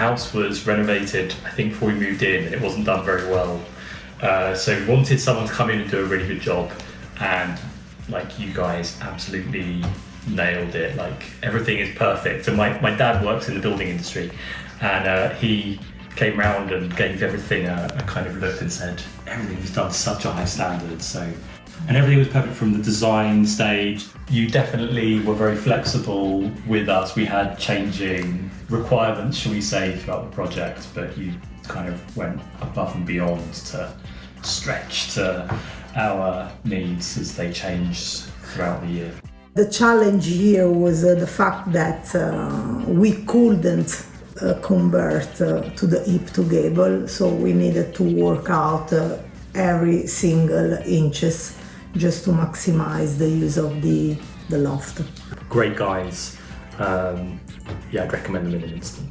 house was renovated, I think, before we moved in, and it wasn't done very well. So we wanted someone to come in and do a really good job, and like you guys absolutely nailed it. Like everything is perfect. And my dad works in the building industry, and he came round and gave everything a kind of look and said everything was done to such a high standard. And everything was perfect from the design stage. You definitely were very flexible with us. We had changing requirements, shall we say, throughout the project, but you kind of went above and beyond to stretch to our needs as they changed throughout the year. The challenge here was the fact that we couldn't convert to the hip to gable, so we needed to work out every single inches just to maximize the use of the loft. Great guys. Yeah, I'd recommend them in an instant.